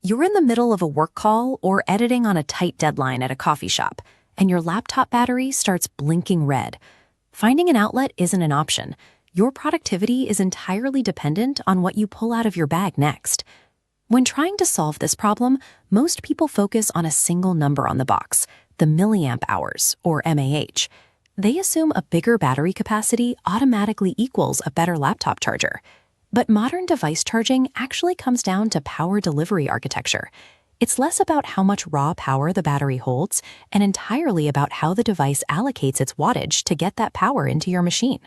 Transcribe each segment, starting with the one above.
You're in the middle of a work call or editing on a tight deadline at a coffee shop, and your laptop battery starts blinking red. Finding an outlet isn't an option. Your productivity is entirely dependent on what you pull out of your bag next. When trying to solve this problem, most people focus on a single number on the box, the milliamp hours, or mAh. They assume a bigger battery capacity automatically equals a better laptop charger. But modern device charging actually comes down to power delivery architecture. It's less about how much raw power the battery holds and entirely about how the device allocates its wattage to get that power into your machine.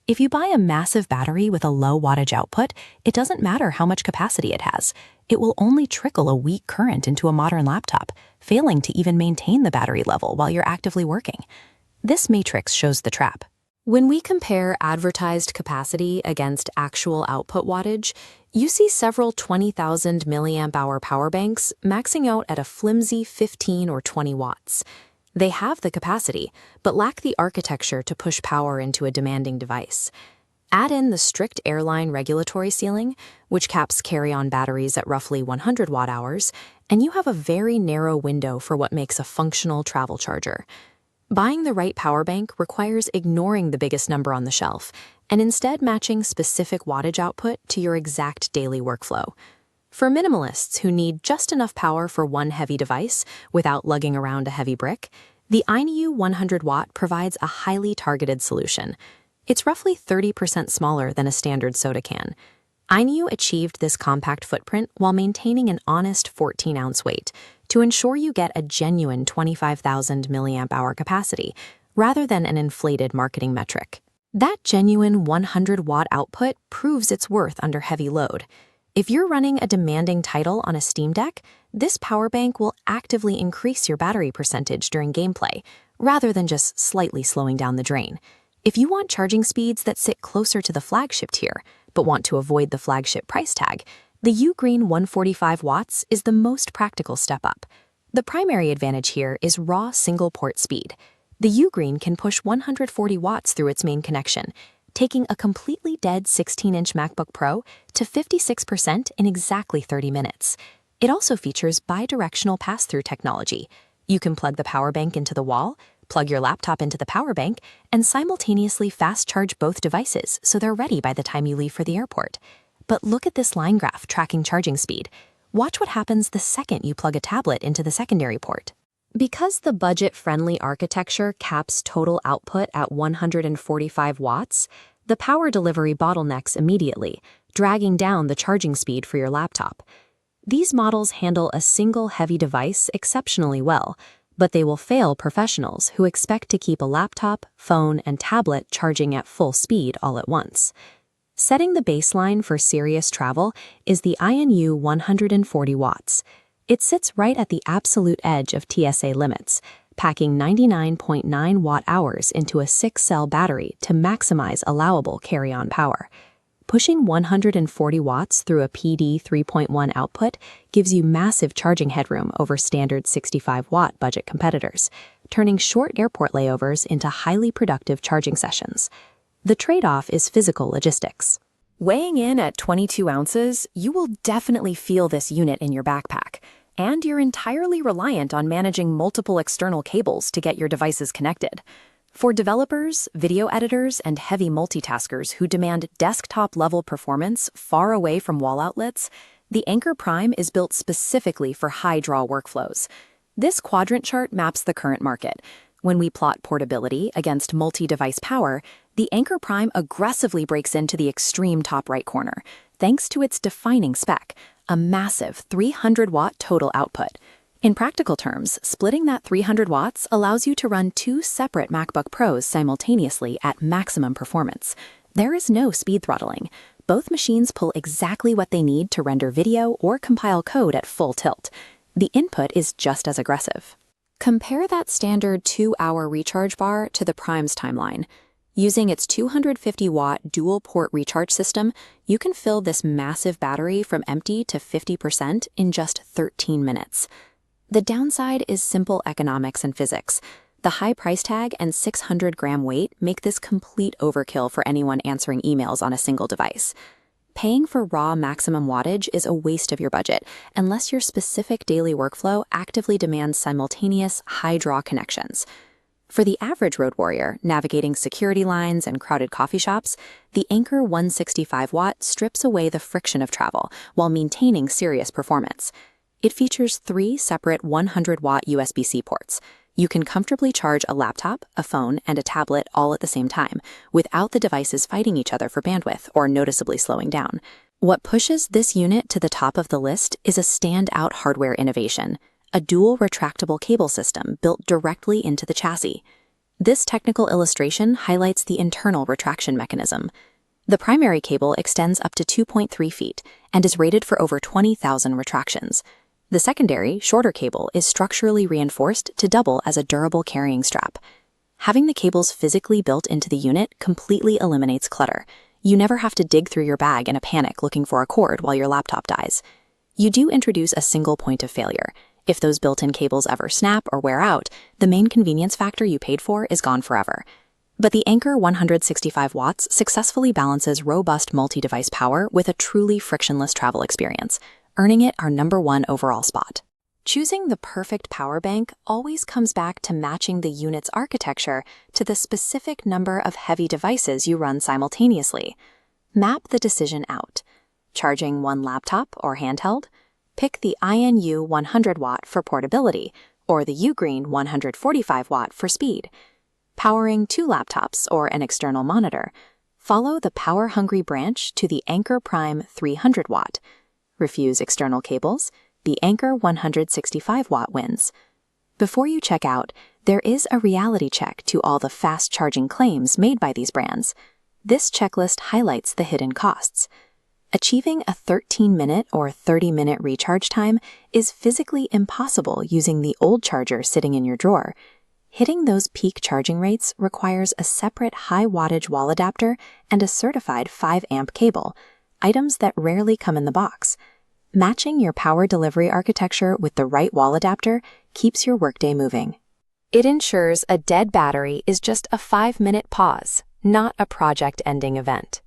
If you buy a massive battery with a low wattage output, it doesn't matter how much capacity it has. It will only trickle a weak current into a modern laptop, failing to even maintain the battery level while you're actively working. This matrix shows the trap. When we compare advertised capacity against actual output wattage, you see several 20,000 milliamp hour power banks maxing out at a flimsy 15 or 20 watts. They have the capacity, but lack the architecture to push power into a demanding device. Add in the strict airline regulatory ceiling, which caps carry-on batteries at roughly 100 watt-hours, and you have a very narrow window for what makes a functional travel charger. Buying the right power bank requires ignoring the biggest number on the shelf and instead matching specific wattage output to your exact daily workflow. For minimalists who need just enough power for one heavy device without lugging around a heavy brick, the INIU 100 watt provides a highly targeted solution. It's roughly 30% smaller than a standard soda can. INIU achieved this compact footprint while maintaining an honest 14-ounce weight to ensure you get a genuine 25,000 milliamp hour capacity, rather than an inflated marketing metric. That genuine 100 watt output proves its worth under heavy load. If you're running a demanding title on a Steam Deck, this power bank will actively increase your battery percentage during gameplay, rather than just slightly slowing down the drain. If you want charging speeds that sit closer to the flagship tier, but want to avoid the flagship price tag, the UGREEN 145 watts is the most practical step up. The primary advantage here is raw single-port speed. The UGREEN can push 140 watts through its main connection, taking a completely dead 16-inch MacBook Pro to 56% in exactly 30 minutes. It also features bidirectional pass-through technology. You can plug the power bank into the wall, plug your laptop into the power bank, and simultaneously fast-charge both devices so they're ready by the time you leave for the airport. But look at this line graph tracking charging speed. Watch what happens the second you plug a tablet into the secondary port. Because the budget-friendly architecture caps total output at 145 watts, the power delivery bottlenecks immediately, dragging down the charging speed for your laptop. These models handle a single heavy device exceptionally well, but they will fail professionals who expect to keep a laptop, phone, and tablet charging at full speed all at once. Setting the baseline for serious travel is the INIU 140 watts. It sits right at the absolute edge of TSA limits, packing 99.9 watt-hours into a 6-cell battery to maximize allowable carry-on power. Pushing 140 watts through a PD 3.1 output gives you massive charging headroom over standard 65-watt budget competitors, turning short airport layovers into highly productive charging sessions. The trade-off is physical logistics. Weighing in at 22 ounces, you will definitely feel this unit in your backpack, and you're entirely reliant on managing multiple external cables to get your devices connected. For developers, video editors, and heavy multitaskers who demand desktop-level performance far away from wall outlets, the Anker Prime is built specifically for high-draw workflows. This quadrant chart maps the current market. When we plot portability against multi-device power, the Anker Prime aggressively breaks into the extreme top right corner, thanks to its defining spec, a massive 300-watt total output. In practical terms, splitting that 300 watts allows you to run 2 separate MacBook Pros simultaneously at maximum performance. There is no speed throttling. Both machines pull exactly what they need to render video or compile code at full tilt. The input is just as aggressive. Compare that standard 2-hour recharge bar to the Prime's timeline. Using its 250-watt dual-port recharge system, you can fill this massive battery from empty to 50% in just 13 minutes. The downside is simple economics and physics. The high price tag and 600-gram weight make this complete overkill for anyone answering emails on a single device. Paying for raw maximum wattage is a waste of your budget unless your specific daily workflow actively demands simultaneous high-draw connections. For the average road warrior navigating security lines and crowded coffee shops, the Anker 165-watt strips away the friction of travel while maintaining serious performance. It features 3 separate 100-watt USB-C ports. You can comfortably charge a laptop, a phone, and a tablet all at the same time, without the devices fighting each other for bandwidth or noticeably slowing down. What pushes this unit to the top of the list is a standout hardware innovation: a dual retractable cable system built directly into the chassis. This technical illustration highlights the internal retraction mechanism. The primary cable extends up to 2.3 feet and is rated for over 20,000 retractions. The secondary, shorter cable is structurally reinforced to double as a durable carrying strap. Having the cables physically built into the unit completely eliminates clutter. You never have to dig through your bag in a panic looking for a cord while your laptop dies. You do introduce a single point of failure. If those built-in cables ever snap or wear out, the main convenience factor you paid for is gone forever. But the Anker 165 watts successfully balances robust multi-device power with a truly frictionless travel experience, earning it our #1 overall spot. Choosing the perfect power bank always comes back to matching the unit's architecture to the specific number of heavy devices you run simultaneously. Map the decision out. Charging one laptop or handheld? Pick the INIU 100-watt for portability, or the UGREEN 145-watt for speed. Powering 2 laptops or an external monitor? Follow the power-hungry branch to the Anker Prime 300-watt. Refuse external cables? The Anker 165-watt wins. Before you check out, there is a reality check to all the fast-charging claims made by these brands. This checklist highlights the hidden costs. Achieving a 13-minute or 30-minute recharge time is physically impossible using the old charger sitting in your drawer. Hitting those peak charging rates requires a separate high-wattage wall adapter and a certified 5-amp cable, items that rarely come in the box. Matching your power delivery architecture with the right wall adapter keeps your workday moving. It ensures a dead battery is just a 5-minute pause, not a project-ending event.